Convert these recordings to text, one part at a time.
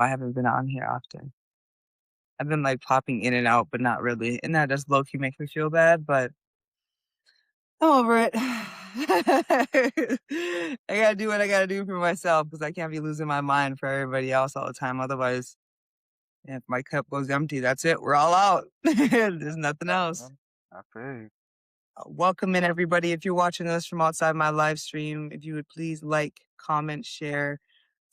I haven't been on here often. I've been like popping in and out, but not really. And that does low key make me feel bad, but I'm over it. I gotta do what I gotta do for myself because I can't be losing my mind for everybody else all the time. Otherwise, if my cup goes empty, that's it. We're all out. There's nothing else. I feel you. Welcome in, everybody. If you're watching us from outside my live stream, if you would please like, comment, share,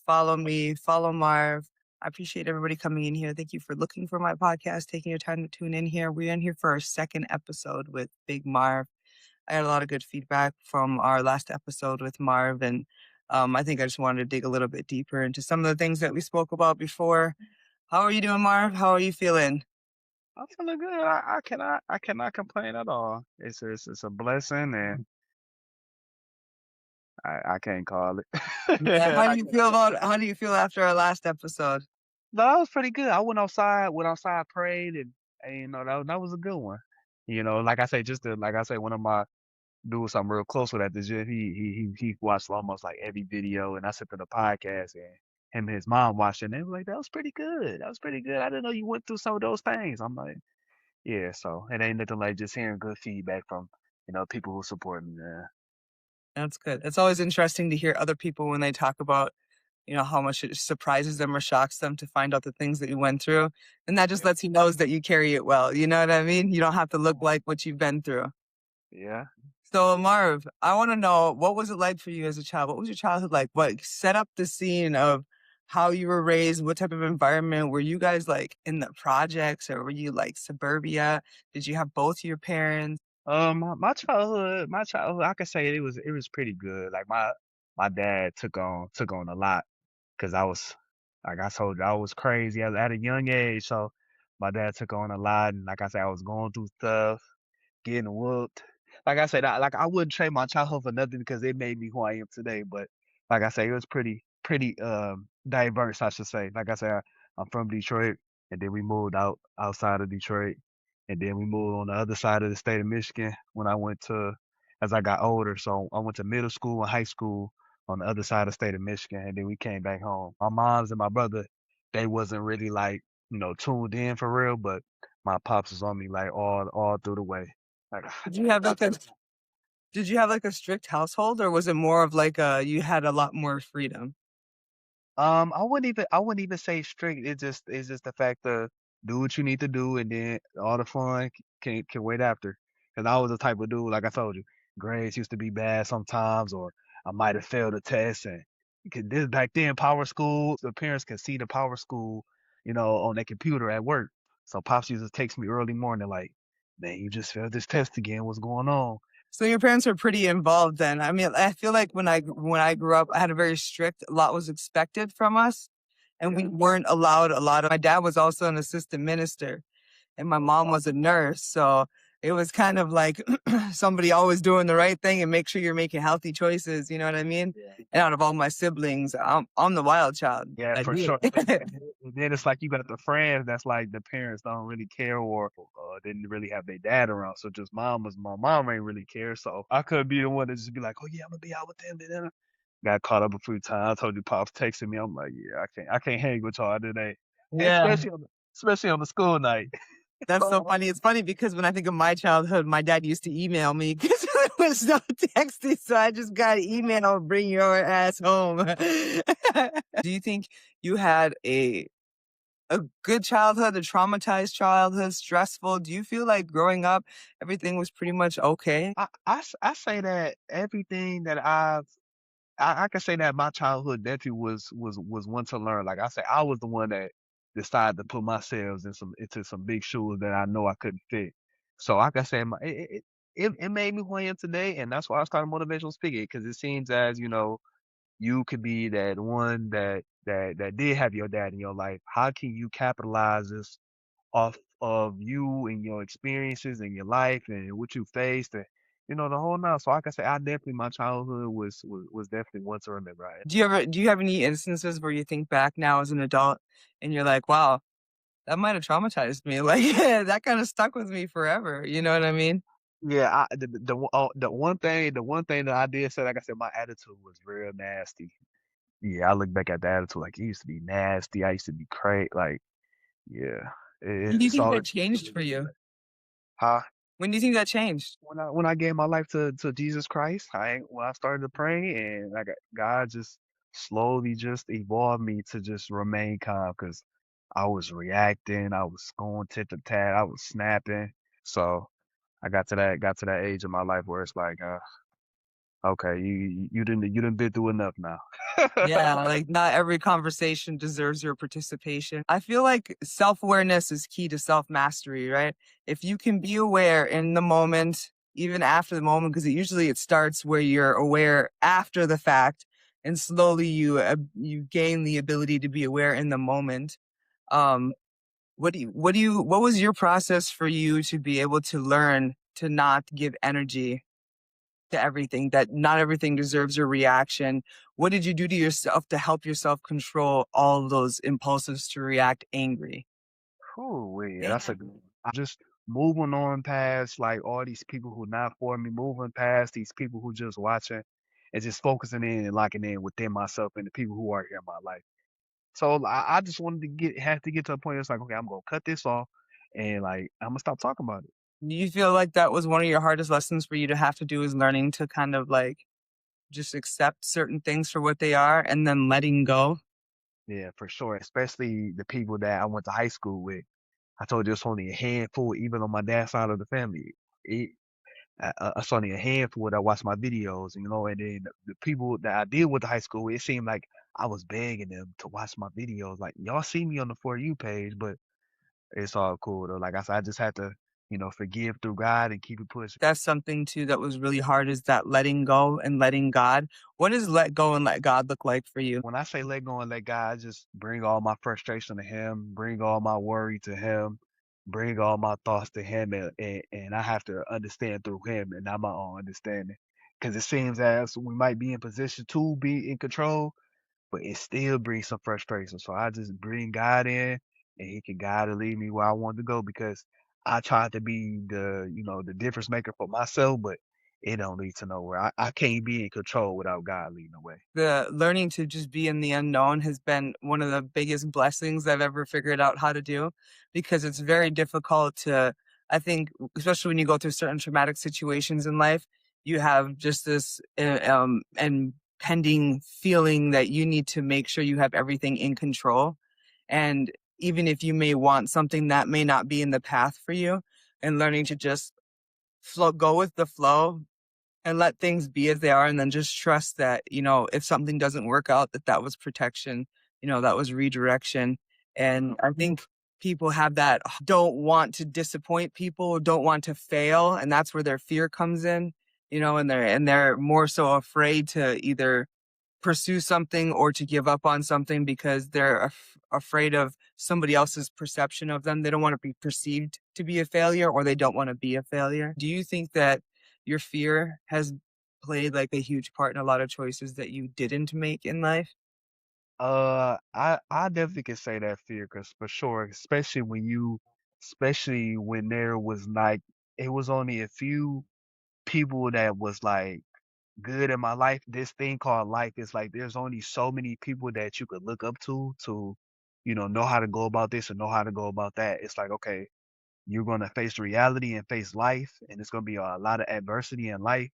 follow me, follow Marv. I appreciate everybody coming in here. Thank you for looking for my podcast, taking your time to tune in here. We're in here for our second episode with Big Marv. I had a lot of good feedback from our last episode with Marv, and I think I just wanted to dig a little bit deeper into some of the things that we spoke about before. How are you doing, Marv? How are you feeling? I'm feeling good. I cannot complain at all. It's a blessing, and I can't call it. Yeah. How do you feel after our last episode? No, that was pretty good. I went outside, prayed, and that was a good one. Like I say, like I say, one of my dudes I'm real close with at the gym, he watched almost like every video, and I sent to the podcast, and him and his mom watched it, and they were like, "That was pretty good. That was pretty good. I didn't know you went through some of those things." I'm like, "Yeah." So it ain't nothing like just hearing good feedback from people who support me. Yeah. That's good. It's always interesting to hear other people when they talk about, how much it surprises them or shocks them to find out the things that you went through. And that just Yeah. lets you know that you carry it well. You know what I mean? You don't have to look like what you've been through. Yeah. So, Marv, I want to know, what was it like for you as a child? What was your childhood like? What set up the scene of how you were raised? What type of environment? Were you guys like in the projects, or were you like suburbia? Did you have both your parents? My childhood, I could say it was pretty good. Like my dad took on a lot because I was, like I told you, I was crazy at a young age. So my dad took on a lot, and like I said, I was going through stuff, getting whooped. Like I said, I wouldn't trade my childhood for nothing because it made me who I am today. But like I say, it was pretty diverse, I should say. Like I said, I'm from Detroit, and then we moved outside of Detroit, and then we moved on the other side of the state of Michigan when I went to as I got older. So I went to middle school and high school on the other side of the state of Michigan, and then we came back home. My moms and my brother, they wasn't really like tuned in for real, but my pops was on me like all through the way. Like, Did you have like a did you have like a strict household, or was it more of like you had a lot more freedom? I wouldn't even say strict. It's just the fact of do what you need to do, and then all the fun can wait after. Because I was the type of dude, like I told you, grades used to be bad sometimes, or I might have failed a test. And this back then, Power School, the parents can see the Power School, on their computer at work. So pops used to text me early morning, like, "Man, you just failed this test again. What's going on?" So your parents were pretty involved then. I mean, I feel like when I grew up, I had a very strict, a lot was expected from us, and we Yeah. weren't allowed a lot of. My dad was also an assistant minister, and my mom was a nurse. So it was kind of like somebody always doing the right thing and make sure you're making healthy choices. You know what I mean? Yeah. And out of all my siblings, I'm the wild child. Yeah, I for do sure. it. And then it's like you got the friends that's like the parents don't really care or didn't really have their dad around. So just my mom ain't really care. So I could be the one that just be like, "Oh yeah, I'm gonna be out with them." And then got caught up a few times. I told you, pops texting me. I'm like, "Yeah, I can't hang with y'all today, Yeah. especially on the school night." That's so funny. It's funny because when I think of my childhood, my dad used to email me because there was no texting. So I just got an email, bring your ass home. Do you think you had a good childhood, a traumatized childhood, stressful? Do you feel like growing up, everything was pretty much okay? I say that everything that I can say that my childhood definitely was one to learn. Like I say, I was the one that decided to put myself into some big shoes that I know I couldn't fit. So like I say, it made me who I am today, and that's why I started motivational speaking because it seems as you could be that one that did have your dad in your life. How can you capitalize this off of you and your experiences and your life and what you faced and the whole nine. So like I say, I definitely my childhood was definitely one to remember. Right? Do you have any instances where you think back now as an adult and you're like, wow, that might have traumatized me. Like that kind of stuck with me forever. You know what I mean? Yeah, the one thing that I did say, like I said, my attitude was real nasty. Yeah, I look back at the attitude like it used to be nasty. I used to be crazy. Like, yeah, When do you it's think all that changed for you? huh? When do you think that changed? When I gave my life to Jesus Christ, when I started to pray and God just slowly just evolved me to just remain calm because I was reacting, I was going tit to tat, I was snapping. So I got to that age of my life where it's like, okay, you didn't been through enough now. Yeah, like not every conversation deserves your participation. I feel like self-awareness is key to self-mastery, right? If you can be aware in the moment, even after the moment, because it starts where you're aware after the fact, and slowly you gain the ability to be aware in the moment. Um, what was your process for you to be able to learn to not give energy to everything, that not everything deserves your reaction? What did you do to yourself to help yourself control all of those impulses to react angry? Ooh, yeah, that's a good one. I'm just moving on past like all these people who not for me, moving past these people who just watching and just focusing in and locking in within myself and the people who are here in my life. So I just wanted to have to get to a point. It's like, okay, I'm gonna cut this off and like I'm gonna stop talking about it. Do you feel like that was one of your hardest lessons for you to have to do, is learning to kind of like just accept certain things for what they are and then letting go? Yeah, for sure. Especially the people that I went to high school with. I told you it's only a handful, even on my dad's side of the family. It, it's only a handful that watch my videos, and then the people that I did with the high school, with, it seemed like I was begging them to watch my videos. Like, y'all see me on the For You page, but it's all cool though. Like I said, I just had to, forgive through God and keep it pushing. That's something too that was really hard, is that letting go and letting God. What does let go and let God look like for you? When I say let go and let God, I just bring all my frustration to Him, bring all my worry to Him, bring all my thoughts to Him, and I have to understand through Him and not my own understanding. Because it seems as we might be in position to be in control, but it still brings some frustration. So I just bring God in, and He can guide and lead me where I want to go because I tried to be the difference maker for myself, but it don't lead to nowhere. I can't be in control without God leading the way. The learning to just be in the unknown has been one of the biggest blessings I've ever figured out how to do, because it's very difficult to, I think, especially when you go through certain traumatic situations in life, you have just this and pending feeling that you need to make sure you have everything in control. And even if you may want something that may not be in the path for you, and learning to just go with the flow and let things be as they are, and then just trust that, if something doesn't work out, that was protection, that was redirection. And I think people have that, don't want to disappoint people, don't want to fail, and that's where their fear comes in, and they're more so afraid to either pursue something or to give up on something because they're afraid of somebody else's perception of them. They don't want to be perceived to be a failure, or they don't want to be a failure. Do you think that your fear has played like a huge part in a lot of choices that you didn't make in life? I definitely can say that fear, cause for sure, especially when there was like, it was only a few people that was like good in my life. This thing called life is like, there's only so many people that you could look up to, know how to go about this and know how to go about that. It's like, okay, you're going to face reality and face life, and it's going to be a lot of adversity in life.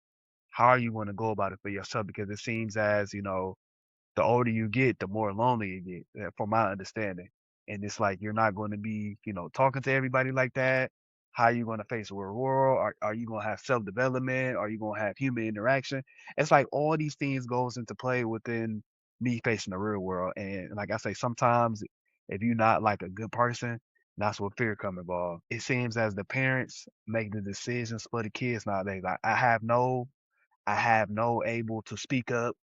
How are you going to go about it for yourself? Because it seems as, the older you get, the more lonely you get, from my understanding. And it's like you're not going to be, talking to everybody like that. How are you going to face the real world? Are you going to have self development? Are you going to have human interaction? It's like all these things goes into play within me facing the real world. And like I say, sometimes if you're not like a good person, that's where fear come involved. It seems as the parents make the decisions for the kids nowadays. Like I have no able to speak up.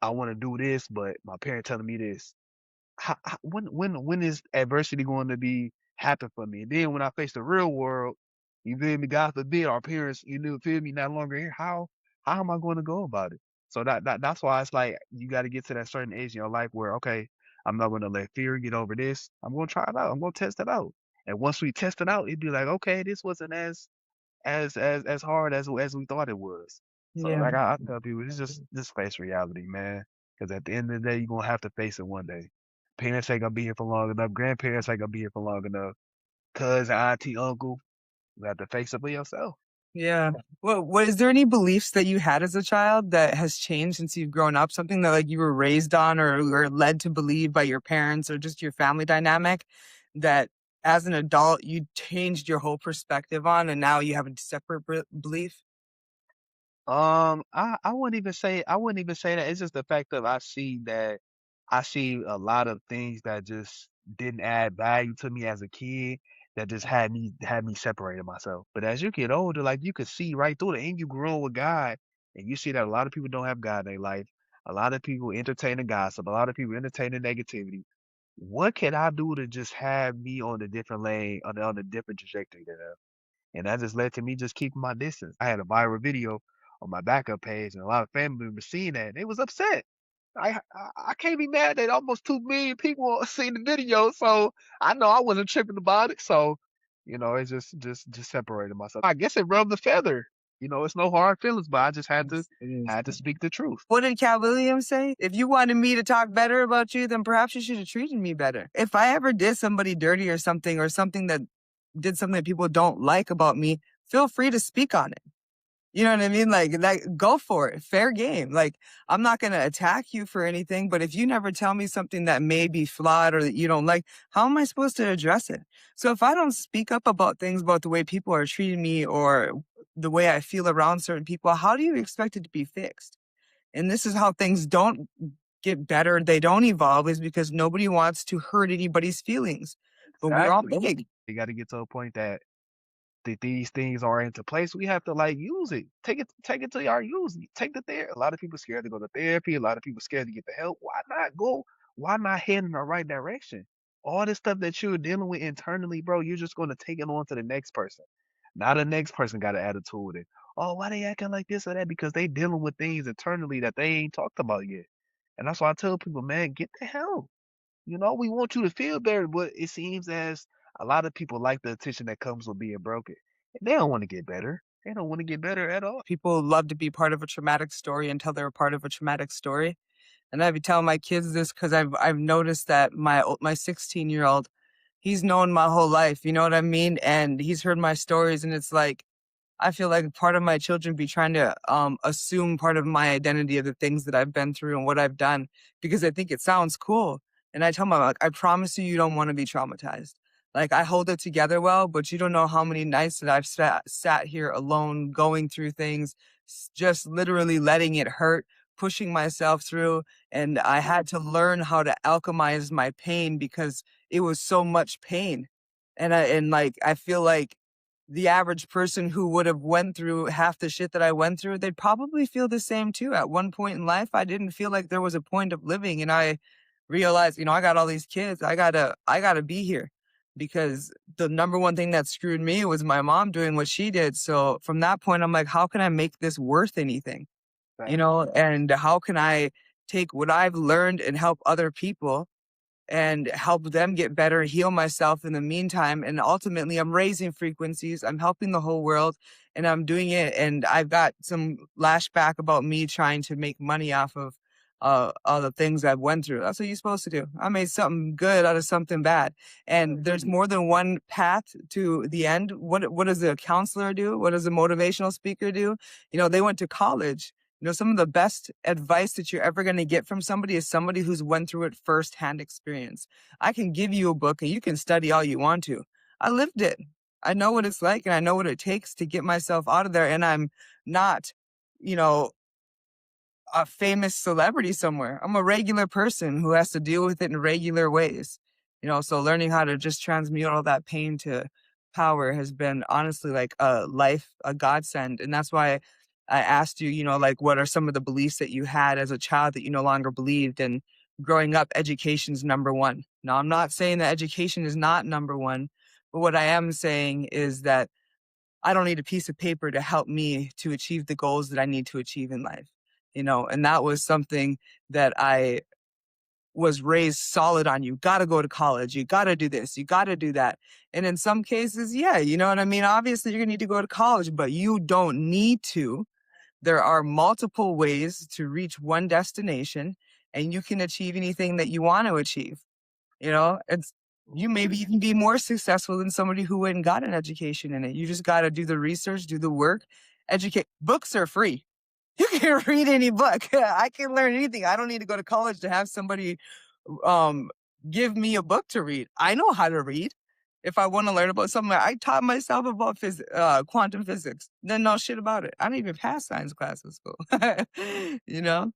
I want to do this, but my parent telling me this. When is adversity going to be happen for me? And then when I face the real world, you feel me? God forbid our parents, feel me, not longer here. How am I going to go about it? So that's why it's like you got to get to that certain age in your life where okay, I'm not going to let fear get over this. I'm going to try it out. I'm going to test it out. And once we test it out, it'd be like okay, this wasn't as hard as we thought it was. So Yeah. like I tell people, it's just face reality, man. Because at the end of the day, you're gonna have to face it one day. Parents ain't gonna be here for long enough. Grandparents ain't gonna be here for long enough. Cousin, auntie, uncle, you have to face it for yourself. Yeah. Well, what is there any beliefs that you had as a child that has changed since you've grown up? Something that like you were raised on or led to believe by your parents or just your family dynamic that as an adult you changed your whole perspective on and now you have a separate belief? I wouldn't even say that. It's just the fact that I see a lot of things that just didn't add value to me as a kid that just had me separating myself. But as you get older, like you could see right through it and you grow with God and you see that a lot of people don't have God in their life. A lot of people entertaining gossip, a lot of people entertaining negativity. What can I do to just have me on a different lane, on a different trajectory than them? And that just led to me just keeping my distance. I had a viral video on my backup page, and a lot of family members seen that, and they was upset. I can't be mad that almost 2 million people seen the video, so I know I wasn't tripping about it. So, it's just separated myself. I guess it rubbed the feather. It's no hard feelings, but I just It is. had to speak the truth. What did Cat Williams say? If you wanted me to talk better about you, then perhaps you should have treated me better. If I ever did somebody dirty or something that did something that people don't like about me, feel free to speak on it. You know what I mean? Like, go for it. Fair game. Like, I'm not going to attack you for anything, but if you never tell me something that may be flawed or that you don't like, how am I supposed to address it? So if I don't speak up about things about the way people are treating me or the way I feel around certain people, how do you expect it to be fixed? And this is how things don't get better. They don't evolve is because nobody wants to hurt anybody's feelings. But we're all Exactly. big. You got to get to a point that these things are into place, we have to like use it. Take it to our use. Take the therapy. A lot of people scared to go to therapy. A lot of people scared to get the help. Why not go? Why not head in the right direction? All this stuff that you're dealing with internally, bro, you're just gonna take it on to the next person. Now the next person got an attitude with it. Oh, why they acting like this or that? Because they dealing with things internally that they ain't talked about yet. And that's why I tell people, man, get the help. We want you to feel better, but it seems as a lot of people like the attention that comes with being broken. And they don't want to get better. They don't want to get better at all. People love to be part of a traumatic story until they're a part of a traumatic story. And I've been telling my kids this because I've noticed that my 16-year-old, he's known my whole life. You know what I mean? And he's heard my stories, and it's like I feel like part of my children be trying to assume part of my identity of the things that I've been through and what I've done because I think it sounds cool. And I tell them, like, I promise you don't want to be traumatized. Like, I hold it together well, but you don't know how many nights that I've sat here alone, going through things, just literally letting it hurt, pushing myself through. And I had to learn how to alchemize my pain because it was so much pain. And I feel like the average person who would have went through half the shit that I went through, they'd probably feel the same too. At one point in life, I didn't feel like there was a point of living. And I realized, I got all these kids. I gotta be here because the number one thing that screwed me was my mom doing what she did. So from that point, I'm like, how can I make this worth anything? Right. And how can I take what I've learned and help other people and help them get better, heal myself in the meantime. And ultimately, I'm raising frequencies. I'm helping the whole world and I'm doing it. And I've got some lashback about me trying to make money off of all the things I've went through. That's what you're supposed to do. I made something good out of something bad. And there's more than one path to the end. What does a counselor do? What does a motivational speaker do? They went to college. Some of the best advice that you're ever going to get from somebody is somebody who's went through it firsthand experience. I can give you a book and you can study all you want to. I lived it. I know what it's like and I know what it takes to get myself out of there. And I'm not, you know, a famous celebrity somewhere. I'm a regular person who has to deal with it in regular ways. So learning how to just transmute all that pain to power has been honestly like a godsend. And that's why I asked you, like what are some of the beliefs that you had as a child that you no longer believed? And growing up, education's number one. Now, I'm not saying that education is not number one, but what I am saying is that I don't need a piece of paper to help me to achieve the goals that I need to achieve in life, and that was something that I was raised solid on. You got to go to college. You got to do this. You got to do that. And in some cases, yeah, you know what I mean? Obviously, you're going to need to go to college, but you don't need to. There are multiple ways to reach one destination. and you can achieve anything that you want to achieve. You know, it's you maybe even be more successful than somebody who went and got an education in it. You just got to do the research, do the work, educate. Books are free. You can read any book. I can learn anything. I don't need to go to college to have somebody um give me a book to read. I know how to read. If I want to learn about something, I taught myself about quantum physics. Didn't know shit about it. I didn't even pass science class in school. you know,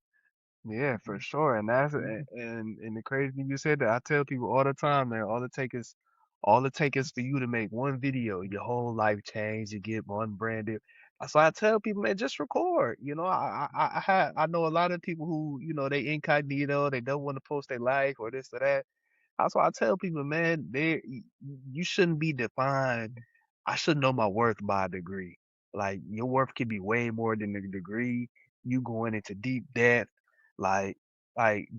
Yeah, for sure. And that's and the crazy thing you said that I tell people all the time, man, all it take is for you to make one video, your whole life change, you get one branded. So I tell people, man, just record. You know, I know a lot of people who, they incognito, they don't want to post their life or this or that. That's why I tell people, man, you shouldn't be defined. I should know my worth by a degree. Like your worth can be way more than the degree. You going into deep debt, like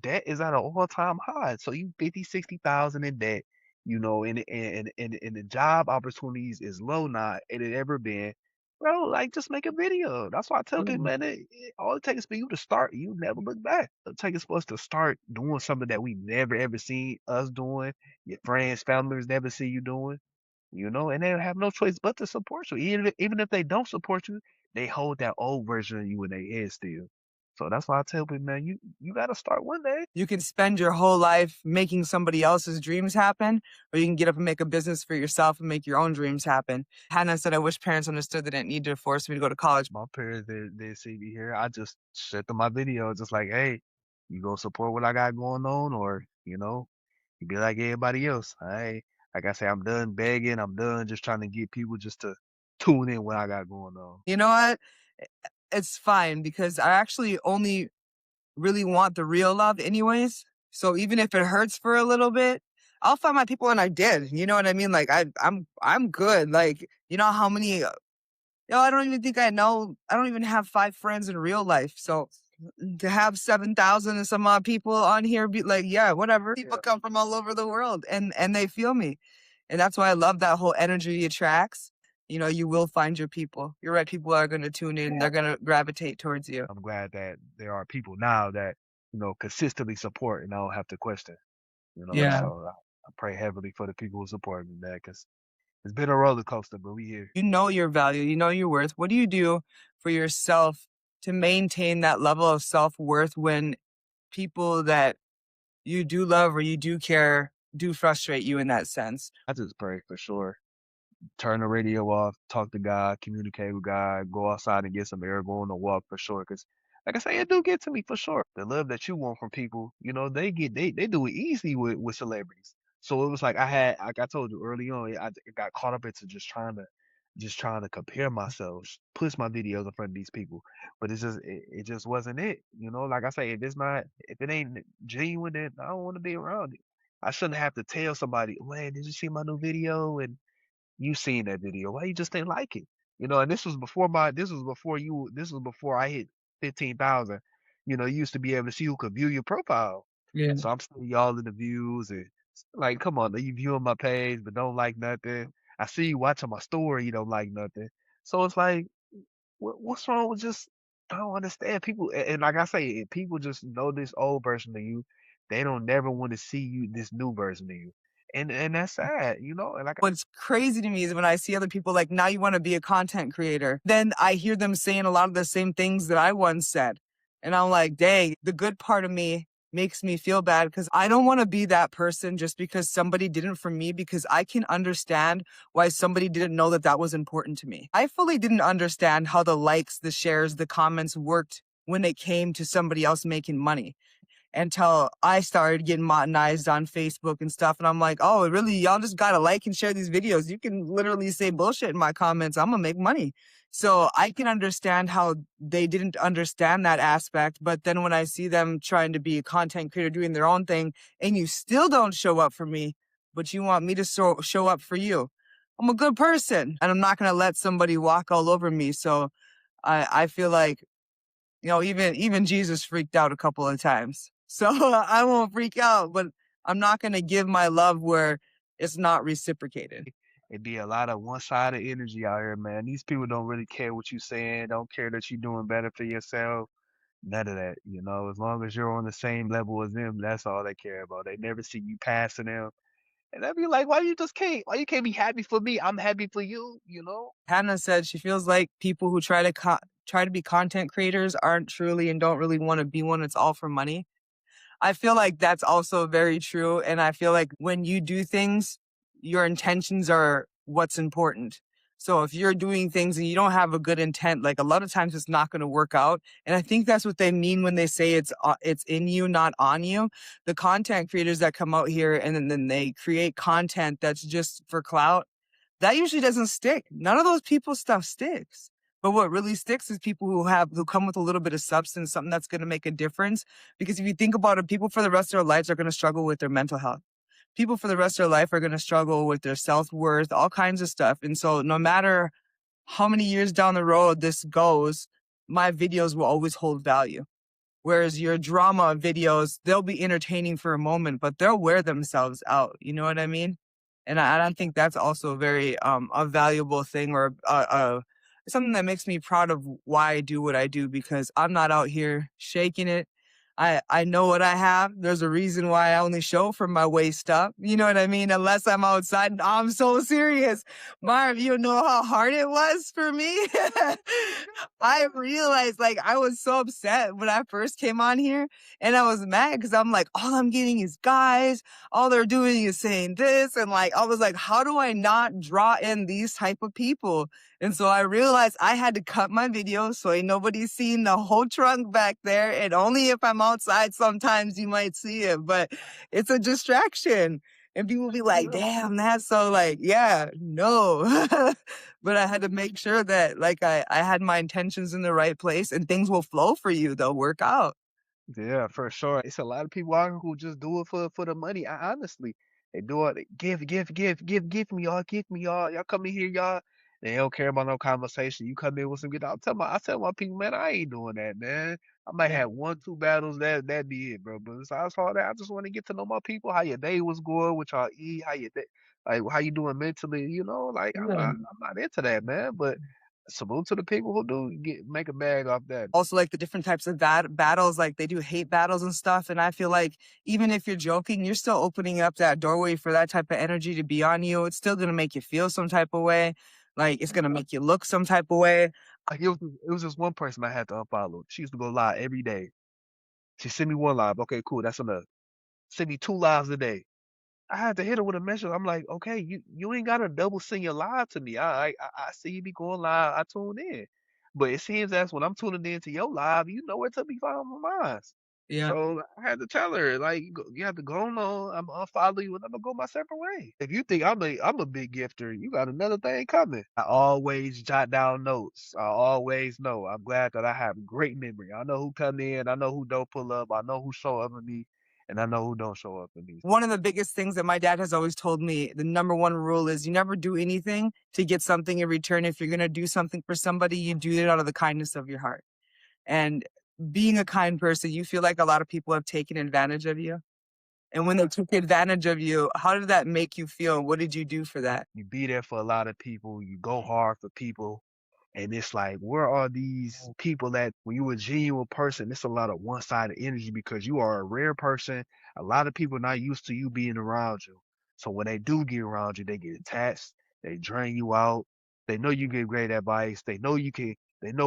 debt is at an all-time high. So you 50, 60,000 in debt, and the job opportunities is low now it had ever been. Bro, like just make a video. That's why I tell people, Mm. man, all it takes for you to start. You never look back. It takes for us to start doing something that we never ever seen us doing. Your friends, families never see you doing. And they have no choice but to support you. Even if they don't support you, they hold that old version of you in their head still. So that's why I tell people, man, you gotta start one day. You can spend your whole life making somebody else's dreams happen, or you can get up and make a business for yourself and make your own dreams happen. Hannah said, I wish parents understood they didn't need to force me to go to college. My parents, they see me here. I just shut them my video, just like, hey, you go support what I got going on, or you be like everybody else. Hey, like I say, I'm done begging. I'm done just trying to get people just to tune in what I got going on. You know what? It's fine because I actually only really want the real love anyways. So even if it hurts for a little bit, I'll find my people and I did. You know what I mean? Like I'm good. Like, you know how many I don't even think I don't even have 5 friends in real life. So to have 7,000 and some odd people on here be like, yeah, whatever. People Yeah, come from all over the world and they feel me. And that's why I love that whole energy attracts. You know, you will find your people. You're right. People are going to tune in. They're going to gravitate towards you. I'm glad that there are people now that consistently support, and I don't have to question. Yeah. So I pray heavily for the people who support me, man, because it's been a roller coaster, but we here. You know your value, you know your worth. What do you do for yourself to maintain that level of self-worth when people that you do love or you do care do frustrate you in that sense? I just pray for sure. Turn the radio off, talk to God, communicate with God, go outside and get some air, go on a walk for sure. Cause like I say, it do get to me for sure. The love that you want from people, they do it easy with celebrities. So it was like I told you early on, I got caught up into just trying to compare myself, push my videos in front of these people. But it just wasn't it. Like I say, if it ain't genuine, then I don't want to be around it. I shouldn't have to tell somebody, man, did you see my new video? And you seen that video. Why you just didn't like it? And this was before I hit 15,000. You used to be able to see who could view your profile. Yeah. So I'm seeing y'all in the views and like, come on, you viewing my page but don't like nothing. I see you watching my story, you don't like nothing. So it's like, what's wrong with just I don't understand people and like I say, if people just know this old version of you, they don't never want to see you this new version of you. And that's sad, and like What's crazy to me is when I see other people like, now you want to be a content creator. Then I hear them saying a lot of the same things that I once said. And I'm like, dang, the good part of me makes me feel bad because I don't want to be that person just because somebody didn't for me, because I can understand why somebody didn't know that that was important to me. I fully didn't understand how the likes, the shares, the comments worked when it came to somebody else making money until I started getting monetized on Facebook and stuff. And I'm like, oh, really? Y'all just gotta like and share these videos. You can literally say bullshit in my comments. I'm gonna make money. So I can understand how they didn't understand that aspect. But then when I see them trying to be a content creator doing their own thing and you still don't show up for me, but you want me to show up for you, I'm a good person and I'm not gonna let somebody walk all over me. So I feel like, even Jesus freaked out a couple of times. So I won't freak out, but I'm not going to give my love where it's not reciprocated. it be a lot of one-sided energy out here, man. These people don't really care what you saying, don't care that you're doing better for yourself. None of that, you know. As long as you're on the same level as them, that's all they care about. They never see you passing them. And I'd be like, why you can't be happy for me? I'm happy for you, you know? Hannah said she feels like people who try to be content creators aren't truly and don't really want to be one. It's all for money. I feel like that's also very true. And I feel like when you do things, your intentions are what's important. So if you're doing things and you don't have a good intent, like a lot of times it's not going to work out. And I think that's what they mean when they say it's in you, not on you. The content creators that come out here and then they create content that's just for clout, that usually doesn't stick. None of those people's stuff sticks. But what really sticks is people who come with a little bit of substance, something that's going to make a difference. Because if you think about it, people for the rest of their lives are going to struggle with their mental health. People for the rest of their life are going to struggle with their self-worth, all kinds of stuff. And so no matter how many years down the road this goes, my videos will always hold value. Whereas your drama videos, they'll be entertaining for a moment, but they'll wear themselves out. You know what I mean? And I don't think that's also very a valuable thing or something that makes me proud of why I do what I do because I'm not out here shaking it. I know what I have. There's a reason why I only show from my waist up. You know what I mean? Unless I'm outside. I'm so serious. Marv, you know how hard it was for me? I realized like I was so upset when I first came on here and I was mad because I'm like, all I'm getting is guys. All they're doing is saying this. And like, I was like, how do I not draw in these type of people? And so I realized I had to cut my videos so ain't nobody seeing the whole trunk back there. And only if I'm outside, sometimes you might see it, but it's a distraction. And people be like, damn, that's so like, yeah, no. But I had to make sure that like I had my intentions in the right place and things will flow for you. They'll work out. Yeah, for sure. It's a lot of people out here who just do it for the money. Honestly, they do it. Give me y'all, give me y'all. Y'all come in here, y'all. They don't care about no conversation. You come in with some good. I tell my people, man, I ain't doing that, man. I might have one, two battles. That be it, bro. But besides all that, I just want to get to know my people. How your day was going, what y'all eat, how your day, like how you doing mentally. You know, like I'm not into that, man. But salute to the people who do make a bag off that. Also like the different types of battles, like they do hate battles and stuff. And I feel like even if you're joking, you're still opening up that doorway for that type of energy to be on you. It's still going to make you feel some type of way. Like it's going to make you look some type of way. Like it was just one person I had to unfollow. She used to go live every day. She sent me one live. Okay, cool. That's enough. Send me two lives a day. I had to hit her with a message. I'm like, okay, you ain't gotta double send your live to me. I see you be going live. I tune in, but it seems as when I'm tuning in to your live, you know where to be found on mine. Yeah. So I had to tell her, like, you have to go on. I'm gonna unfollow you, and I'm gonna go my separate way. If you think I'm a big gifter, you got another thing coming. I always jot down notes. I always know. I'm glad that I have great memory. I know who come in. I know who don't pull up. I know who show up for me, and I know who don't show up for me. One of the biggest things that my dad has always told me, the number one rule is you never do anything to get something in return. If you're going to do something for somebody, you do it out of the kindness of your heart. And being a kind person, you feel like a lot of people have taken advantage of you. And when they took advantage of you, how did that make you feel? What did you do for that? You be there for a lot of people. You go hard for people. And it's like, where are these people that when you a genuine person, it's a lot of one-sided energy because you are a rare person. A lot of people not used to you being around you. So when they do get around you, they get attached, they drain you out. They know you give great advice. They know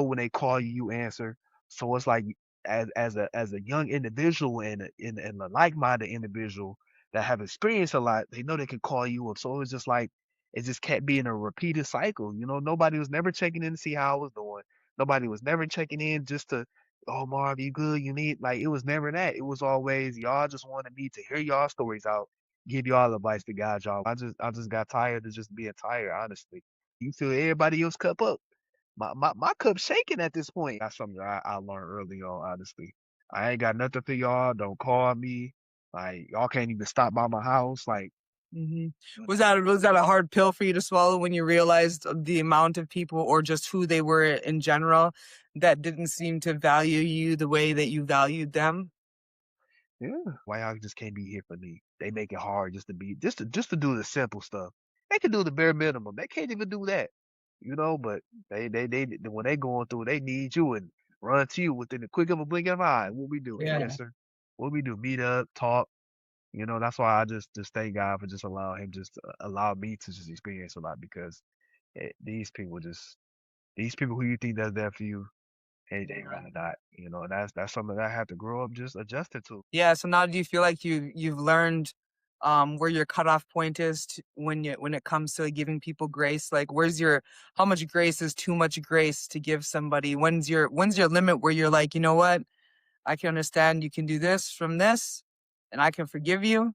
when they call you, you answer. So it's like as a young individual and a like-minded individual that have experienced a lot, they know they can call you up. So it's just like it just kept being a repeated cycle. You know, nobody was never checking in to see how I was doing. Nobody was never checking in just to, oh, Marv, you good? You need, like, it was never that. It was always, y'all just wanted me to hear y'all stories out, give y'all advice to guide y'all. I just got tired of just being tired, honestly. You fill everybody else cup up. My cup's shaking at this point. That's something I learned early on, honestly. I ain't got nothing for y'all. Don't call me. Like, y'all can't even stop by my house. Like, Hmm. Was that a hard pill for you to swallow when you realized the amount of people or just who they were in general that didn't seem to value you the way that you valued them? yeah, why y'all just can't be here for me? They make it hard just to do the simple stuff. They can do the bare minimum. They can't even do that, you know. But they when they going through, they need you. And run to you within the quick of a blink of an eye. What we do? Yeah. Answer. What we do? Meet up, talk. You know, that's why I just thank God for just allowing him just to allow me to just experience a lot because these people who you think that's there for you, hey, they rather not. You know, that's something that I have to grow up just adjusted to. Yeah, so now do you feel like you've learned, where your cutoff point is when it comes to giving people grace? Like, where's your how much grace is too much grace to give somebody? When's your limit where you're like, "You know what? I can understand you can do this from this, and I can forgive you.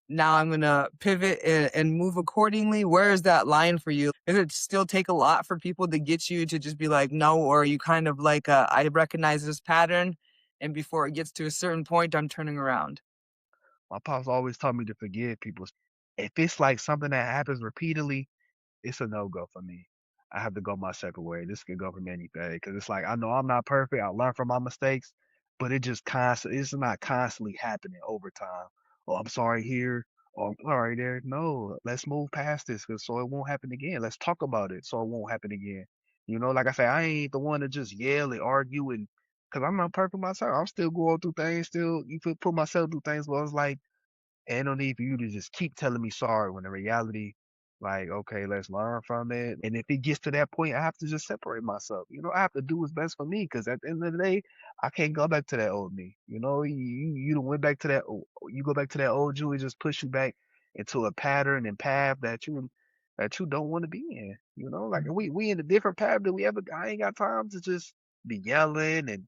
Now I'm gonna pivot and move accordingly." Where is that line for you? Does it still take a lot for people to get you to just be like, "No," or are you kind of like, "I recognize this pattern, and before it gets to a certain point, I'm turning around?" My pops always taught me to forgive people. If it's like something that happens repeatedly, it's a no-go for me. I have to go my separate way. This could go from anything because it's like I know I'm not perfect. I learn from my mistakes, but it's not constantly happening over time. Oh, I'm sorry here. Oh, I'm sorry there. No, let's move past this 'cause so it won't happen again. Let's talk about it so it won't happen again. You know, like I say, I ain't the one to just yell and argue and because I'm not perfect myself. I'm still going through things. Still, you could put myself through things. But it's like ain't no need for you to just keep telling me sorry when the reality, like, okay, let's learn from it. And if it gets to that point, I have to just separate myself. You know, I have to do what's best for me because at the end of the day, I can't go back to that old me. You know, you done went back to you go back to that old you, it just push you back into a pattern and path that you don't want to be in. You know, like we in a different path than we ever. I ain't got time to just be yelling and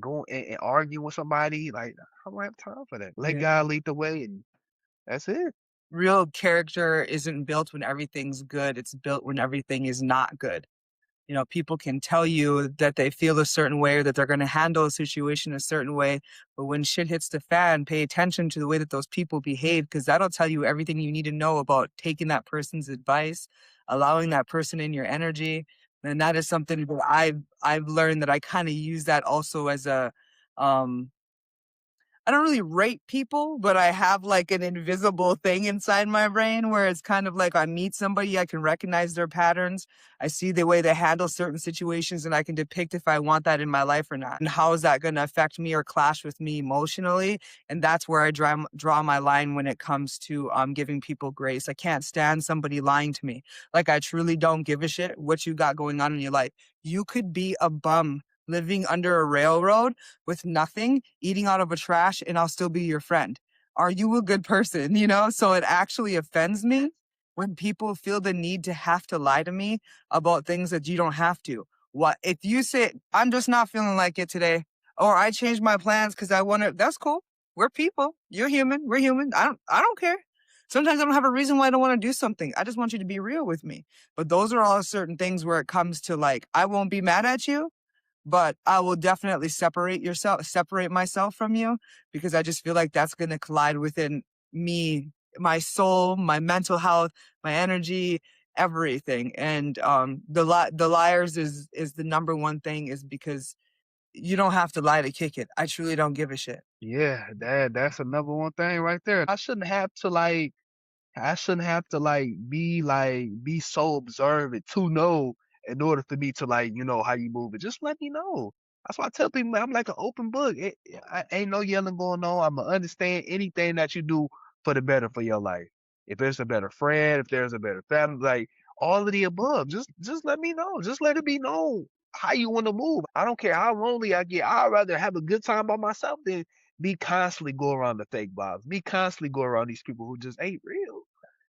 go and argue with somebody. Like I don't have time for that. Let Yeah. God lead the way and that's it. Real character isn't built when everything's good, it's built when everything is not good. People can tell you that they feel a certain way or that they're gonna handle a situation a certain way, but when shit hits the fan, pay attention to the way that those people behave, because 'cause that'll tell you everything you need to know about taking that person's advice, allowing that person in your energy, and that is something that I've learned that I kinda use that also as um I don't really rate people, but I have like an invisible thing inside my brain where it's kind of like I meet somebody, I can recognize their patterns. I see the way they handle certain situations and I can depict if I want that in my life or not. And how is that going to affect me or clash with me emotionally? And that's where I draw my line when it comes to giving people grace. I can't stand somebody lying to me. Like I truly don't give a shit what you got going on in your life. You could be a bum living under a railroad with nothing, eating out of a trash, and I'll still be your friend. Are you a good person? So it actually offends me when people feel the need to have to lie to me about things that you don't have to. What if you say, I'm just not feeling like it today, or I changed my plans because I want to, that's cool. We're people. You're human. We're human. I don't care. Sometimes I don't have a reason why I don't want to do something. I just want you to be real with me. But those are all certain things where it comes to like, I won't be mad at you, but I will definitely separate myself from you because I just feel like that's going to collide within me, my soul, my mental health, my energy, everything. And the liars is the number one thing is because you don't have to lie to kick it. I truly don't give a shit. Yeah, that's a number one thing right there. I shouldn't have to be so observant to know in order for me to how you move it. Just let me know. That's why I tell people I'm like an open book. I ain't no yelling going on. I'ma understand anything that you do for the better for your life. If there's a better friend, if there's a better family, like all of the above, just let me know. Just let it be known how you want to move. I don't care how lonely I get. I'd rather have a good time by myself than be constantly go around the fake vibes. Be constantly go around these people who just ain't real.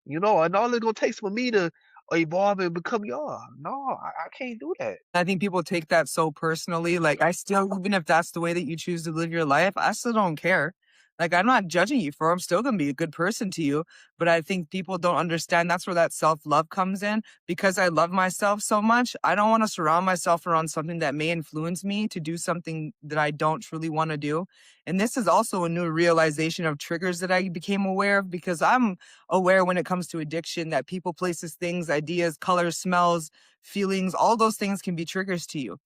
And all it's gonna take for me to evolve and become y'all. No, I can't do that. I think people take that so personally. Like, I still, even if that's the way that you choose to live your life, I still don't care. Like, I'm not judging you for it. I'm still going to be a good person to you. But I think people don't understand that's where that self love comes in. Because I love myself so much, I don't want to surround myself around something that may influence me to do something that I don't truly want to do. And this is also a new realization of triggers that I became aware of because I'm aware when it comes to addiction that people, places, things, ideas, colors, smells, feelings, all those things can be triggers to you.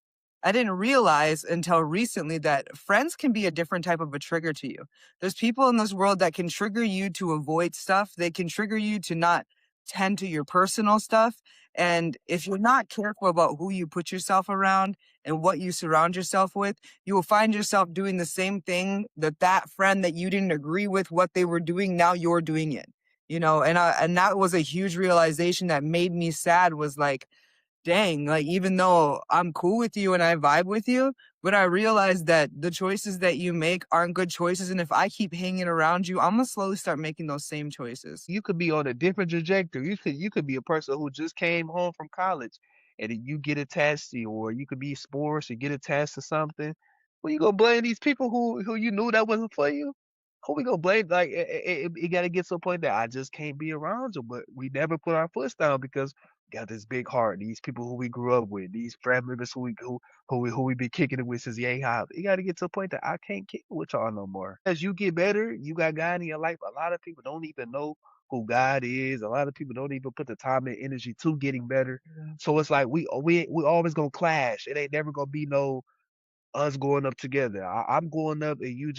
I didn't realize until recently that friends can be a different type of a trigger to you. There's people in this world that can trigger you to avoid stuff. They can trigger you to not tend to your personal stuff. And if you're not careful about who you put yourself around and what you surround yourself with, you will find yourself doing the same thing that that friend that you didn't agree with what they were doing, now you're doing it. And that was a huge realization that made me sad was like, dang, like even though I'm cool with you and I vibe with you, but I realized that the choices that you make aren't good choices. And if I keep hanging around you, I'm gonna slowly start making those same choices. You could be on a different trajectory. You could be a person who just came home from college and then you get attached to, or you could be sports and get attached to something. Well, you gonna blame these people who you knew that wasn't for you? Who we gonna blame? Like it gotta get to a point that I just can't be around you, but we never put our foot down because we got this big heart. These people who we grew up with, these family members who we been kicking it with since yay high. You gotta get to a point that I can't kick it with y'all no more. As you get better, you got God in your life. A lot of people don't even know who God is. A lot of people don't even put the time and energy to getting better. So it's like we always gonna clash. It ain't never gonna be no us going up together. I'm going up and you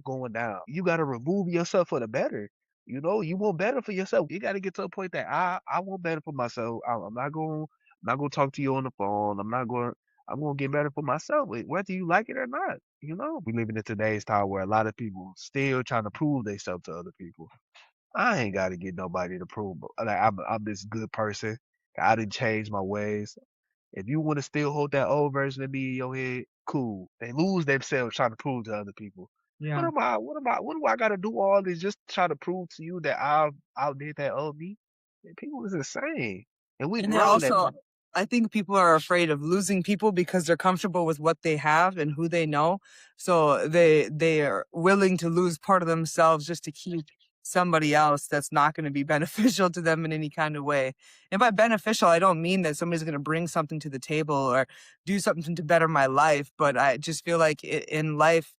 going down. You gotta remove yourself for the better. You want better for yourself. You gotta get to a point that I want better for myself. I'm not gonna talk to you on the phone. I'm gonna get better for myself, whether you like it or not. We living in today's time where a lot of people still trying to prove themselves to other people. I ain't gotta get nobody to prove, like, I'm this good person. I didn't change my ways. If you wanna still hold that old version of me in your head, cool. They lose themselves trying to prove to other people. Yeah. What do I gotta do all this just to try to prove to you that I've outdid that old me? Man, people is insane, and we And then grown at also, I think people are afraid of losing people because they're comfortable with what they have and who they know. So they are willing to lose part of themselves just to keep somebody else that's not going to be beneficial to them in any kind of way. And by beneficial, I don't mean that somebody's going to bring something to the table or do something to better my life, but I just feel like in life,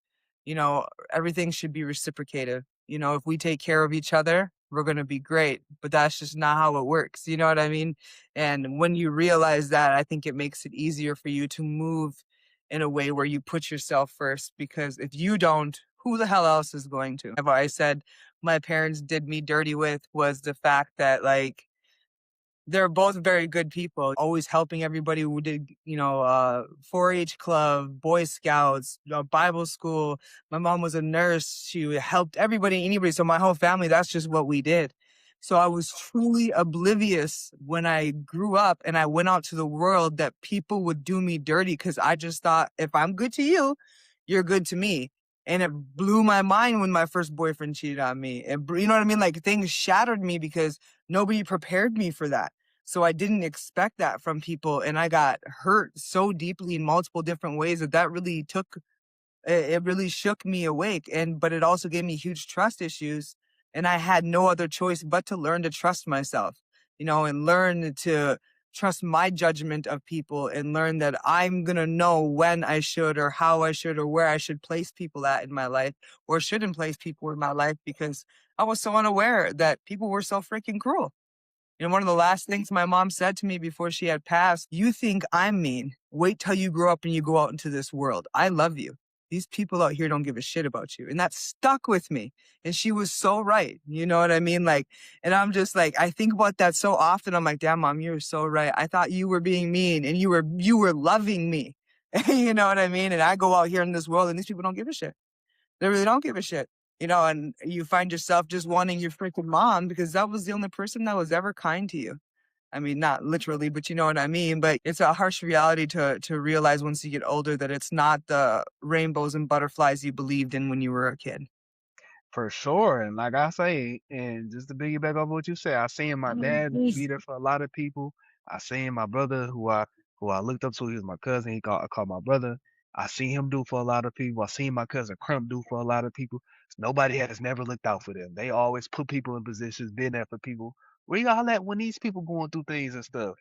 you know, everything should be reciprocated. If we take care of each other, we're going to be great, but that's just not how it works. You know what I mean? And when you realize that, I think it makes it easier for you to move in a way where you put yourself first. Because if you don't, who the hell else is going to? What I said my parents did me dirty with was the fact that, like, they're both very good people, always helping everybody who did, 4-H club, Boy Scouts, Bible school. My mom was a nurse. She helped everybody, anybody. So my whole family, that's just what we did. So I was truly oblivious when I grew up and I went out to the world that people would do me dirty because I just thought, if I'm good to you, you're good to me. And it blew my mind when my first boyfriend cheated on me. You know what I mean? Like, things shattered me because nobody prepared me for that. So I didn't expect that from people, and I got hurt so deeply in multiple different ways that really it really shook me awake. But it also gave me huge trust issues, and I had no other choice but to learn to trust myself, and learn to trust my judgment of people, and learn that I'm gonna know when I should or how I should or where I should place people at in my life or shouldn't place people in my life because I was so unaware that people were so freaking cruel. And one of the last things my mom said to me before she had passed, "You think I'm mean? Wait till you grow up and you go out into this world. I love you. These people out here don't give a shit about you." And that stuck with me. And she was so right. You know what I mean? Like, and I'm just like, I think about that so often. I'm like, damn, mom, you're so right. I thought you were being mean and you were loving me. You know what I mean? And I go out here in this world and these people don't give a shit. They really don't give a shit. And you find yourself just wanting your freaking mom because that was the only person that was ever kind to you. I mean, not literally, but you know what I mean? But it's a harsh reality to realize once you get older that it's not the rainbows and butterflies you believed in when you were a kid. for sure. And like I say, and just to piggyback off what you said, I seen my dad be there for a lot of people. I seen my brother who I looked up to. He was my cousin. I called my brother. I seen him do for a lot of people. I seen my cousin Crump do for a lot of people. Nobody has never looked out for them. They always put people in positions, been there for people. Where y'all at when these people going through things and stuff?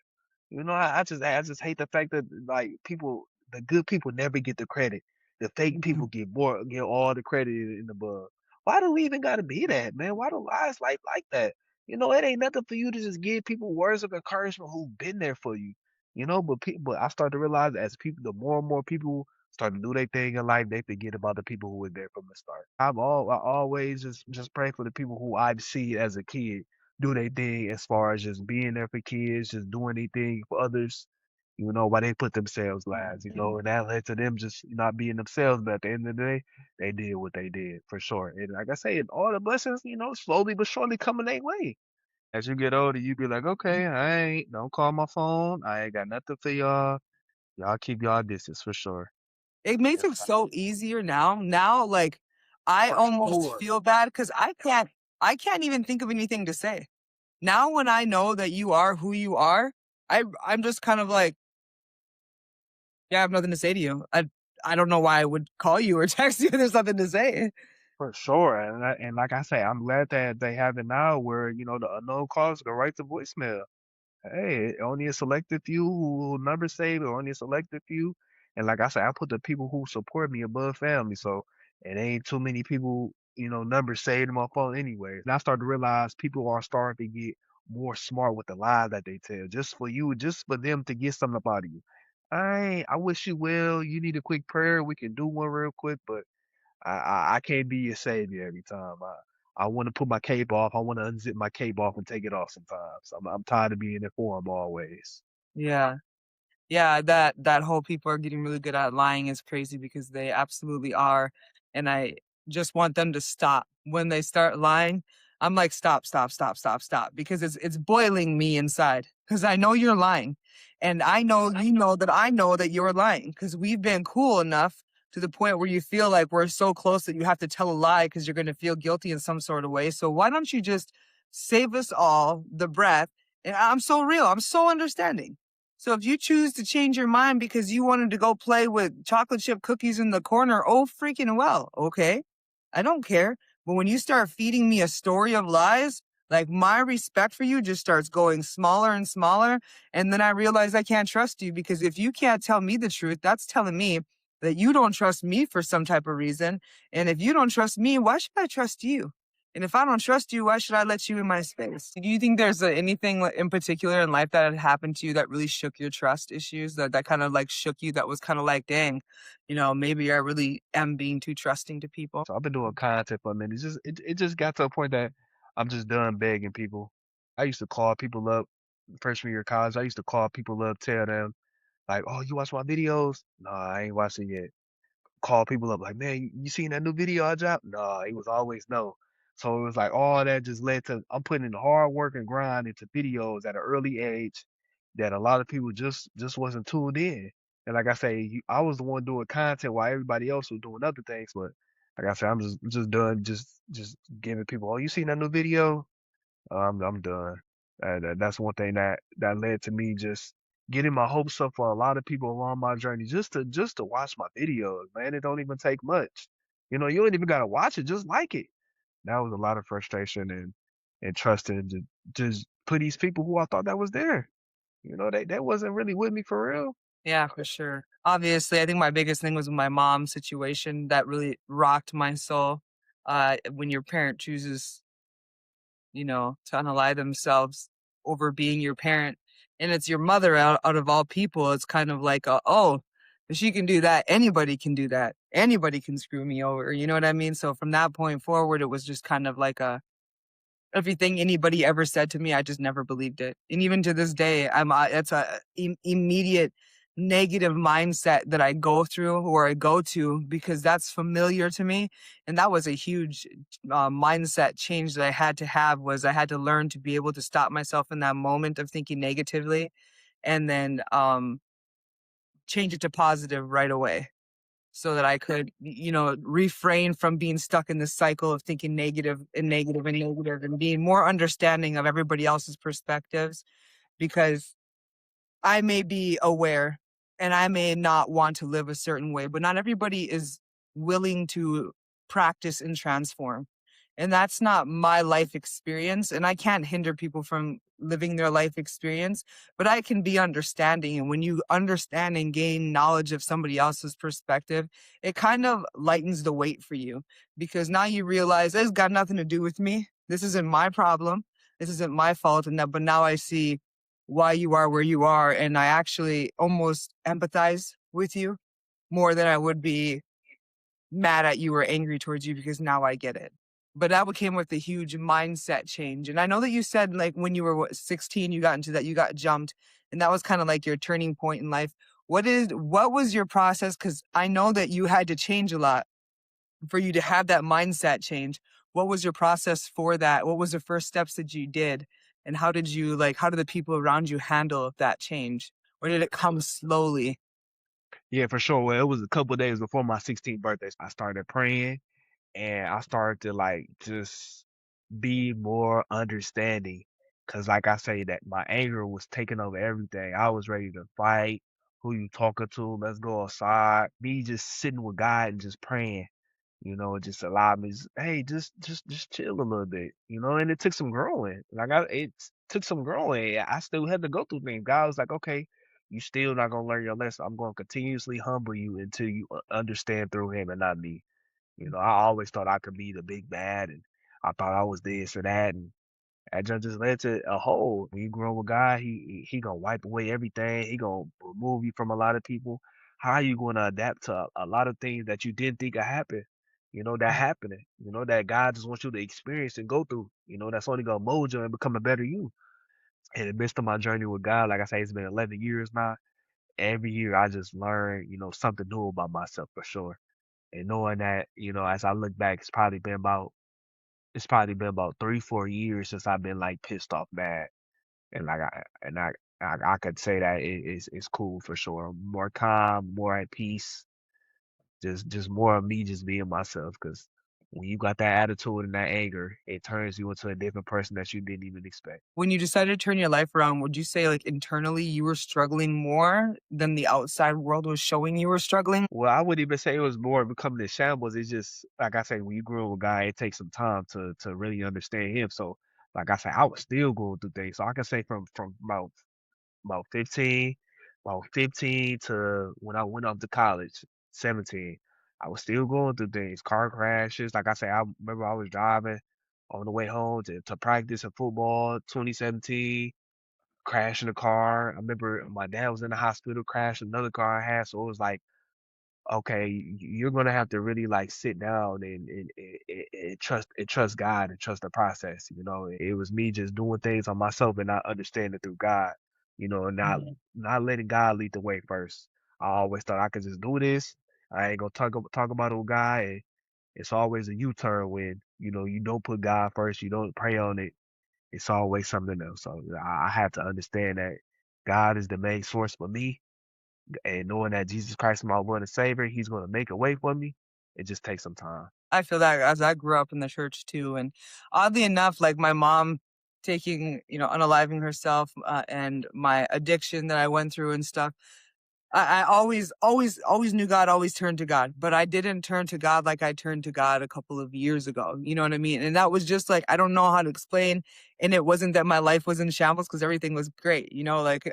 I just hate the fact that like the good people never get the credit. The fake people get all the credit in the bug. Why do we even gotta be that, man? Why is life like that? It ain't nothing for you to just give people words of encouragement who've been there for you. But I start to realize as people, the more and more people start to do their thing in life, they forget about the people who were there from the start. I always just pray for the people who I see as a kid do their thing as far as just being there for kids, just doing anything for others. why they put themselves last, and that led to them just not being themselves. But at the end of the day, they did what they did for sure. And like I say, all the blessings, slowly but surely coming their way. As you get older, you be like, okay, don't call my phone. I ain't got nothing for y'all. Y'all keep y'all distance for sure. It makes Yes, it so easier now. Now, like, I for almost sure. feel bad because I can't even think of anything to say. Now when I know that you are who you are, I'm just kind of like, yeah, I have nothing to say to you. I don't know why I would call you or text you. There's nothing to say. For sure, and like I say, I'm glad that they have it now where the unknown callers go right to voicemail. Hey, only a selected few who number save, or only a selected few. And like I said, I put the people who support me above family, so it ain't too many people, numbers saved in my phone anyways. And I started to realize people are starting to get more smart with the lies that they tell, just for them to get something up out of you. I wish you well. You need a quick prayer. We can do one real quick, but I can't be your savior every time. I want to put my cape off. I want to unzip my cape off and take it off sometimes. I'm tired of being informed always. Yeah. Yeah, that whole people are getting really good at lying is crazy because they absolutely are, and I just want them to stop. When they start lying, I'm like, "Stop, stop, stop, stop, stop," because it's boiling me inside. Because I know you're lying, and I know you know that you're lying. Because 'cause we've been cool enough to the point where you feel like we're so close that you have to tell a lie because 'cause you're gonna feel guilty in some sort of way, so why don't you just save us all the breath? And I'm so real, I'm so understanding. So if you choose to change your mind because you wanted to go play with chocolate chip cookies in the corner, oh freaking well, okay. I don't care. But when you start feeding me a story of lies, like my respect for you just starts going smaller and smaller. And then I realize I can't trust you because if you can't tell me the truth, that's telling me that you don't trust me for some type of reason. And if you don't trust me, why should I trust you? And if I don't trust you, why should I let you in my space? Do you think there's anything in particular in life that had happened to you that really shook your trust issues, that kind of like shook you, that was kind of like, dang, maybe I really am being too trusting to people? So I've been doing content for a minute. It just got to a point that I'm just done begging people. I used to call people up freshman year of college. I used to call people up, tell them like, "Oh, you watch my videos?" No, I ain't watching yet. Call people up like, "Man, you seen that new video I dropped?" No, it was always no. So it was like all that just led to I'm putting in the hard work and grind into videos at an early age that a lot of people just wasn't tuned in. And like I say, I was the one doing content while everybody else was doing other things. But like I said, I'm just done just giving people, "Oh, you seen that new video?" I'm done. That's one thing that led to me just getting my hopes up for a lot of people along my journey just to watch my videos, man. It don't even take much. You don't even gotta watch it, just like it. That was a lot of frustration and trusting to just put these people who I thought that was there. They wasn't really with me for real. Yeah, for sure. Obviously, I think my biggest thing was my mom's situation that really rocked my soul. When your parent chooses to unalive themselves over being your parent. And it's your mother out of all people. It's kind of like, oh, if she can do that, anybody can do that. Anybody can screw me over. You know what I mean? So from that point forward, it was just kind of like everything anybody ever said to me, I just never believed it. And even to this day, it's a immediate negative mindset that I go through or I go to because that's familiar to me. And that was a huge mindset change that I had to have was I had to learn to be able to stop myself in that moment of thinking negatively and then change it to positive right away so that I could, refrain from being stuck in this cycle of thinking negative and negative and negative and being more understanding of everybody else's perspectives because I may be aware and I may not want to live a certain way, but not everybody is willing to practice and transform. And that's not my life experience. And I can't hinder people from living their life experience, but I can be understanding. And when you understand and gain knowledge of somebody else's perspective, it kind of lightens the weight for you because now you realize it's got nothing to do with me. This isn't my problem. This isn't my fault. But now I see why you are where you are. And I actually almost empathize with you more than I would be mad at you or angry towards you because now I get it. but that came with a huge mindset change. And I know that you said like when you were 16, you got into that, you got jumped, and that was kind of like your turning point in life. What was your process? Because I know that you had to change a lot for you to have that mindset change. What was your process for that? What was the first steps that you did? And how did the people around you handle that change? Or did it come slowly? Yeah, for sure. Well, it was a couple of days before my 16th birthday. I started praying and I started to like just be more understanding. Cause like I say that my anger was taking over everything. I was ready to fight. Who you talking to? Let's go outside. Me just sitting with God and just praying. It just allowed me, hey, just chill a little bit. And it took some growing. It took some growing. I still had to go through things. God was like, okay, you still not gonna learn your lesson. I'm gonna continuously humble you until you understand through Him and not me. I always thought I could be the big bad, and I thought I was this or that, and that just led to a hole. When you grow with God, he gonna wipe away everything. He gonna remove you from a lot of people. How are you gonna adapt to a lot of things that you didn't think would happen? That happening. That God just wants you to experience and go through. That's only gonna mold you and become a better you. In the midst of my journey with God, like I say, it's been 11 years now. Every year I just learn, something new about myself for sure. And knowing that, as I look back, it's probably been about 3, 4 years since I've been like pissed off bad. And like I could say that it's cool for sure. More calm, more at peace, just more of me just being myself. Cause when you got that attitude and that anger, it turns you into a different person that you didn't even expect. When you decided to turn your life around, would you say like internally you were struggling more than the outside world was showing you were struggling? Well, I wouldn't even say it was more becoming a shambles. It's just like I say, when you grow with a guy, it takes some time to really understand him. So, like I say, I was still going through things. So I can say from about 15, about 15 to when I went up to college, 17, I was still going through things, car crashes. Like I say, I remember I was driving on the way home to practice in football, 2017, crashing a car. I remember my dad was in the hospital, crashed another car I had. So it was like, okay, you're gonna have to really like sit down and trust God and trust the process. It was me just doing things on myself and not understanding through God. And not letting God lead the way first. I always thought I could just do this. I ain't gonna talk about it with God. And it's always a U-turn when you don't put God first. You don't pray on it. It's always something else. So I have to understand that God is the main source for me, and knowing that Jesus Christ is my Lord and Savior, He's going to make a way for me. It just takes some time. I feel that as I grew up in the church too. And oddly enough, like my mom unaliving herself, and my addiction that I went through and stuff, I always knew God, always turned to God, but I didn't turn to God like I turned to God a couple of years ago. You know what I mean? And that was just like, I don't know how to explain. And it wasn't that my life was in shambles because everything was great. Like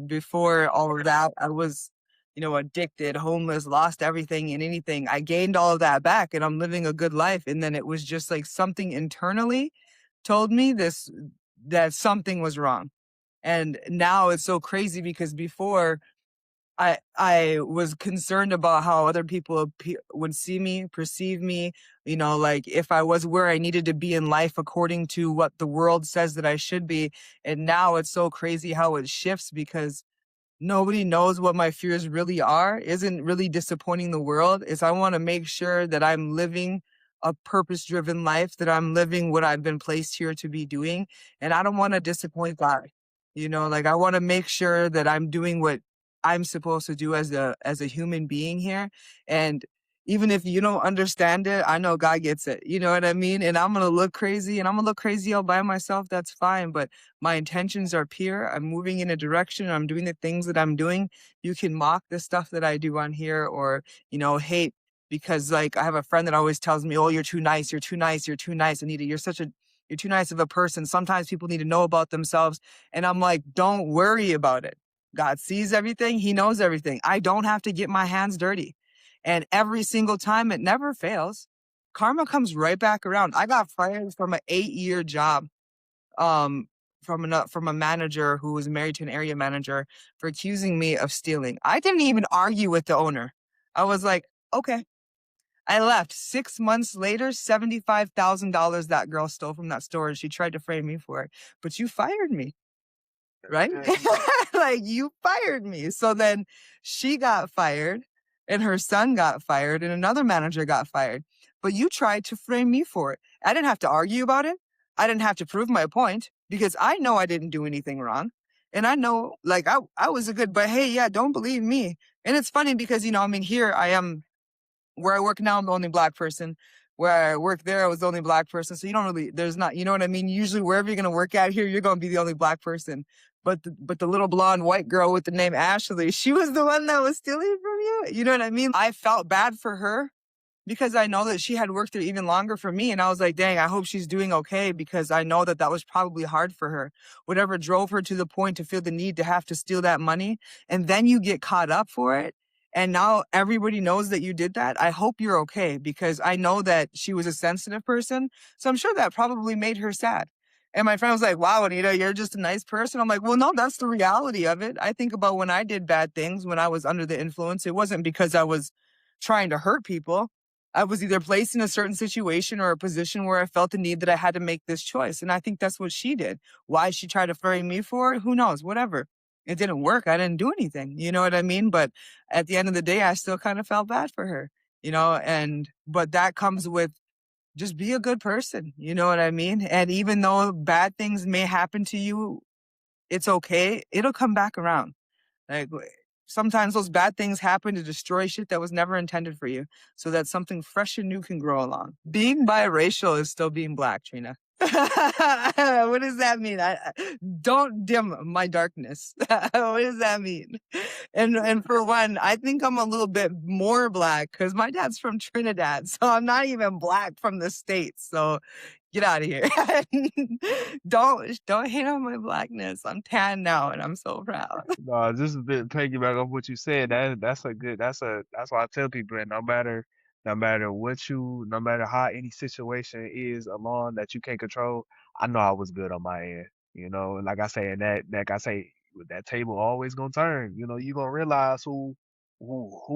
before all of that, I was, addicted, homeless, lost everything and anything. I gained all of that back and I'm living a good life. And then it was just like something internally told me that something was wrong. And now it's so crazy because before I was concerned about how other people would see me, perceive me, like if I was where I needed to be in life according to what the world says that I should be. And now it's so crazy how it shifts because nobody knows what my fears really are, isn't really disappointing the world, is I want to make sure that I'm living a purpose-driven life, that I'm living what I've been placed here to be doing. And I don't want to disappoint God. Like I want to make sure that I'm doing what I'm supposed to do as a human being here. And even if you don't understand it, I know God gets it. You know what I mean? And I'm gonna look crazy and I'm gonna look crazy all by myself. That's fine. But my intentions are pure. I'm moving in a direction. I'm doing the things that I'm doing. You can mock the stuff that I do on here or, hate because like I have a friend that always tells me, oh, you're too nice. You're too nice. You're too nice. Anita, you're too nice of a person. Sometimes people need to know about themselves. And I'm like, don't worry about it. God sees everything. He knows everything. I don't have to get my hands dirty. And every single time it never fails. Karma comes right back around. I got fired from an 8-year job um, from a manager who was married to an area manager for accusing me of stealing. I didn't even argue with the owner. I was like, okay. I left. 6 months later, $75,000 that girl stole from that store, and she tried to frame me for it. But you fired me, right? Like, you fired me. So then she got fired, and her son got fired, and another manager got fired. But you tried to frame me for it. I didn't have to argue about it. I didn't have to prove my point because I know I didn't do anything wrong. And I know, like, I was a good, but hey, yeah, don't believe me. And it's funny because, I mean, here I am where I work now, I'm the only black person. Where I work there, I was the only black person. So you don't really, there's not, you know what I mean? Usually wherever you're going to work out here, you're going to be the only black person. But the little blonde white girl with the name Ashley, she was the one that was stealing from you. You know what I mean? I felt bad for her because I know that she had worked there even longer for me. And I was like, dang, I hope she's doing okay because I know that that was probably hard for her. Whatever drove her to the point to feel the need to have to steal that money. And then you get caught up for it. And now everybody knows that you did that. I hope you're okay because I know that she was a sensitive person. So I'm sure that probably made her sad. And my friend was like, wow, Anita, you're just a nice person. I'm like, well, no, that's the reality of it. I think about when I did bad things, when I was under the influence, it wasn't because I was trying to hurt people. I was either placed in a certain situation or a position where I felt the need that I had to make this choice. And I think that's what she did. Why she tried to frame me for it, who knows, whatever. It didn't work. I didn't do anything. You know what I mean? But at the end of the day, I still kind of felt bad for her, but that comes with just be a good person. You know what I mean? And even though bad things may happen to you, it's okay. It'll come back around. Like sometimes those bad things happen to destroy shit that was never intended for you so that something fresh and new can grow along. Being biracial is still being black, Trina. What does that mean? Don't dim my darkness. What does that mean? And for one, I think I'm a little bit more black because my dad's from Trinidad, so I'm not even black from the States. So get out of here. Don't hate on my blackness. I'm tan now and I'm so proud. No, just a bit piggyback off what you said. That's why I tell people that no matter how any situation is along that you can't control, I know I was good on my end. And like I say, and like I say, that table always gonna turn. You gonna realize who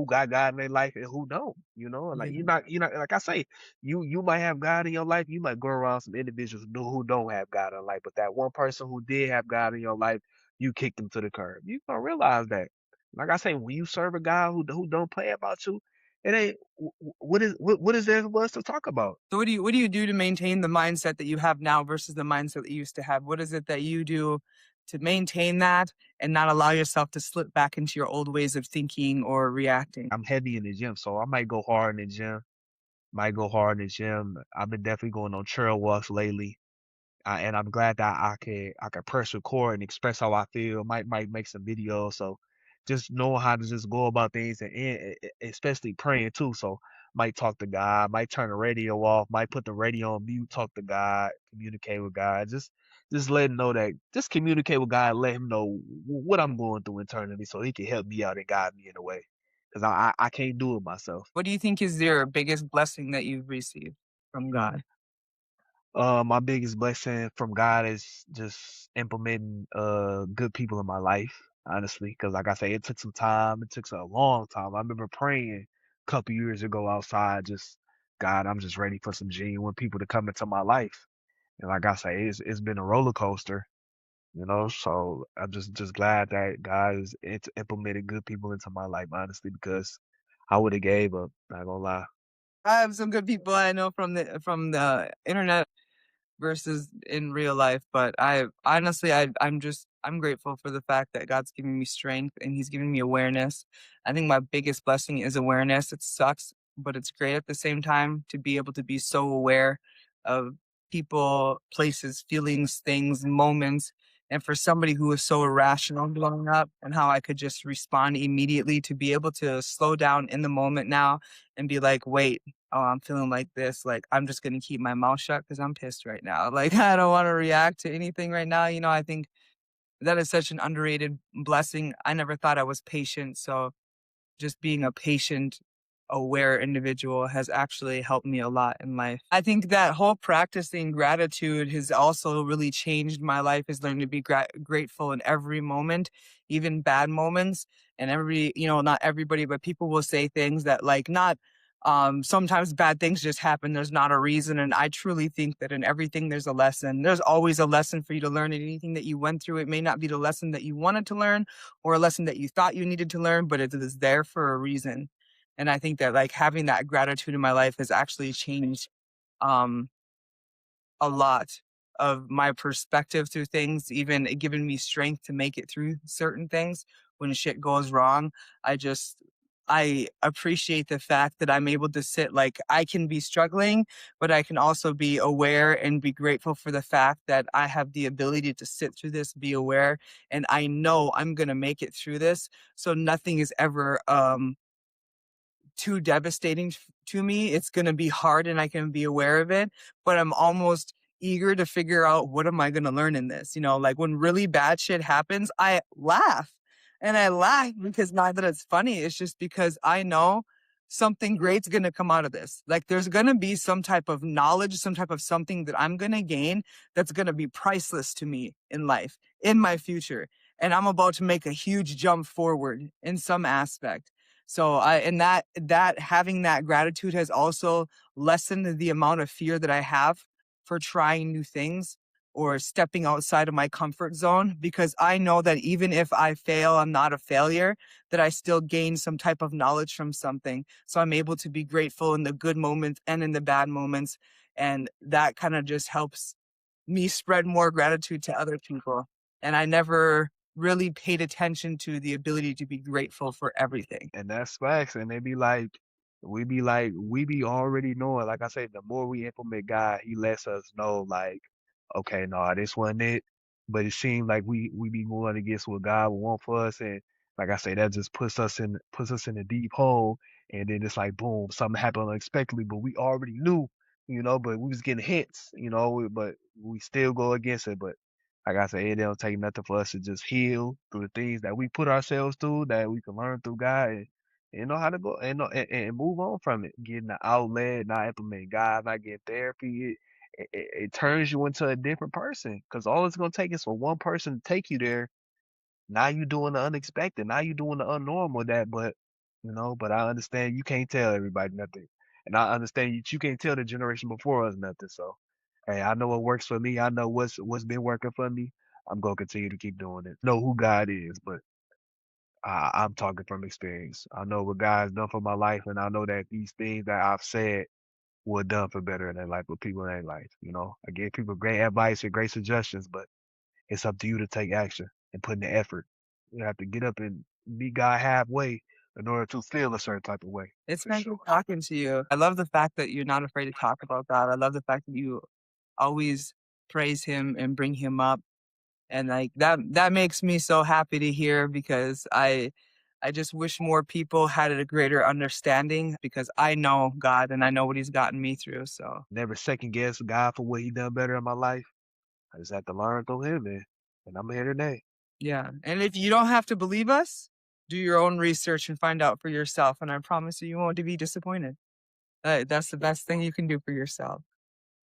got God in their life and who don't. And like Mhm. you're not like I say, you might have God in your life. You might go around some individuals who don't have God in life, but that one person who did have God in your life, you kicked them to the curb. You gonna realize that. Like I say, when you serve a guy who don't play about you, it ain't what is there for us to talk about? So what do you do to maintain the mindset that you have now versus the mindset that you used to have? What is it that you do to maintain that and not allow yourself to slip back into your old ways of thinking or reacting? I'm heavy in the gym, so I might go hard in the gym. Might go hard in the gym. I've been definitely going on trail walks lately. And I'm glad that I can press record and express how I feel. Might make some videos. So just knowing how to just go about things and especially praying too. So might talk to God, might turn the radio off, might put the radio on mute, talk to God, communicate with God. Just let him know that just communicate with God, let him know what I'm going through internally so he can help me out and guide me in a way. Because I can't do it myself. What do you think is your biggest blessing that you've received from God? My biggest blessing from God is just implementing good people in my life, honestly. Because like I say, it took some time. It took a long time. I remember praying a couple years ago outside, just God, I'm just ready for some genuine people to come into my life. And like I say, it's been a roller coaster. So I'm just glad that God has implemented good people into my life, honestly, because I would have gave up. Not gonna lie. I have some good people I know from the internet versus in real life. But I honestly, I'm grateful for the fact that God's giving me strength and He's giving me awareness. I think my biggest blessing is awareness. It sucks, but it's great at the same time to be able to be so aware of people, places, feelings, things, moments. And for somebody who was so irrational growing up, and how I could just respond immediately to be able to slow down in the moment now and be like, wait, oh, I'm feeling like this. Like, I'm just going to keep my mouth shut because I'm pissed right now. Like, I don't want to react to anything right now. I think that is such an underrated blessing. I never thought I was patient. So, just being a patient, aware individual has actually helped me a lot in life. I think that whole practicing gratitude has also really changed my life, is learning to be grateful in every moment, even bad moments. And not everybody, but people will say things that, like, not Sometimes bad things just happen. There's not a reason. And I truly think that in everything, there's a lesson. There's always a lesson for you to learn in anything that you went through. It may not be the lesson that you wanted to learn or a lesson that you thought you needed to learn, but it is there for a reason. And I think that like having that gratitude in my life has actually changed um, a lot of my perspective through things, even it given me strength to make it through certain things when shit goes wrong. I just I appreciate the fact that I'm able to sit like I can be struggling, but I can also be aware and be grateful for the fact that I have the ability to sit through this, be aware, and I know I'm gonna make it through this. So nothing is ever too devastating to me. It's gonna be hard and I can be aware of it, but I'm almost eager to figure out what am I gonna learn in this? You know, like when really bad shit happens, I laugh. And I laugh because not that it's funny, it's just because I know something great's gonna come out of this. Like there's gonna be some type of knowledge, some type of something that I'm gonna gain that's gonna be priceless to me in life, in my future. And I'm about to make a huge jump forward in some aspect. So I and that having that gratitude has also lessened the amount of fear that I have for trying new things or stepping outside of my comfort zone because I know that even if I fail, I'm not a failure, that I still gain some type of knowledge from something. So I'm able to be grateful in the good moments and in the bad moments. And that kind of just helps me spread more gratitude to other people. And I never really paid attention to the ability to be grateful for everything. And that's facts. And they be like, we be already knowing. Like I said, the more we implement God, He lets us know, like, okay, no, this wasn't it. But it seems like we be going against what God would want for us, and like I say, that just puts us in a deep hole. And then it's like, boom, something happened unexpectedly, but we already knew, but we was getting hints, but we still go against it. But like I said, it don't take nothing for us to just heal through the things that we put ourselves through, that we can learn through God, and know how to go and move on from it. Getting the outlet, not implementing God, not getting therapy. It turns you into a different person because all it's gonna take is for one person to take you there. Now you doing the unexpected. Now you doing the unnormal with that, but I understand you can't tell everybody nothing. And I understand you can't tell the generation before us nothing. So hey, I know what works for me. I know what's been working for me. I'm gonna continue to keep doing it. Know who God is, but I'm talking from experience. I know what God has done for my life, and I know that these things that I've said were done for better in their life, with people in their life. I give people great advice and great suggestions, but it's up to you to take action and put in the effort. You have to get up and meet God halfway in order to feel a certain type of way, It's for been good sure. talking to you. I love the fact that you're not afraid to talk about God. I love the fact that you always praise him and bring him up. And like that makes me so happy to hear because I just wish more people had a greater understanding because I know God and I know what he's gotten me through. So Never second guess God for what He done better in my life. I just have to learn through Him, man. And I'm here today. yeah. And if you don't have to believe us, do your own research and find out for yourself. And I promise you, you won't be disappointed. That's the best thing you can do for yourself.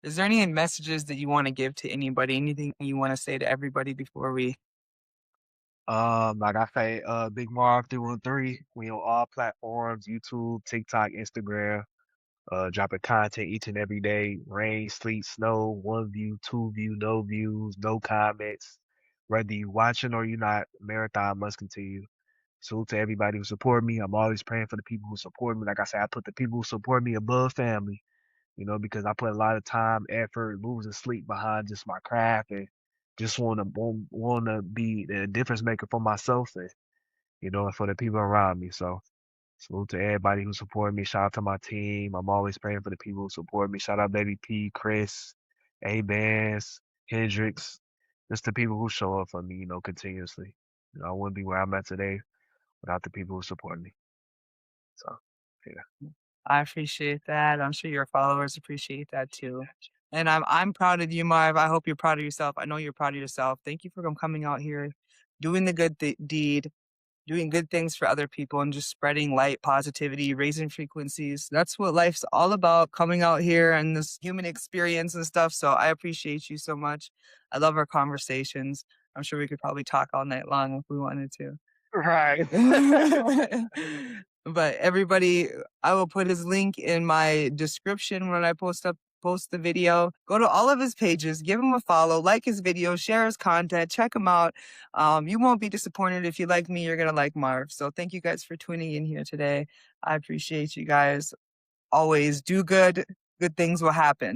Is there any messages that you want to give to anybody? Anything you want to say to everybody before we? Like I say, Big Marv 313. We on all platforms: YouTube, TikTok, Instagram. Dropping content each and every day. Rain, sleet, snow, one view, two view, no views, no comments. Whether you watching or you not, marathon must continue. Salute to everybody who support me. I'm always praying for the people who support me. Like I said, I put the people who support me above family, because I put a lot of time, effort, losing sleep behind just my craft, and just want to be the difference maker for myself, and for the people around me. So salute to everybody who support me. Shout out to my team. I'm always praying for the people who support me. Shout out Baby P, Chris, A Bands, Hendrix, just the people who show up for me, continuously. I wouldn't be where I'm at today without the people who support me. So, yeah. I appreciate that. I'm sure your followers appreciate that too. And I'm proud of you, Marv. I hope you're proud of yourself. I know you're proud of yourself. Thank you for coming out here, doing the good deed, doing good things for other people, and just spreading light, positivity, raising frequencies. That's what life's all about. Coming out here and this human experience and stuff. So I appreciate you so much. I love our conversations. I'm sure we could probably talk all night long if we wanted Right. to. But everybody, I will put his link in my description when I post the video. Go to all of his pages, give him a follow, like his videos, share his content, check him out. You won't be disappointed. If you like me, you're gonna like Marv. So thank you guys for tuning in here today. I appreciate you guys. Always do good. Good things will happen.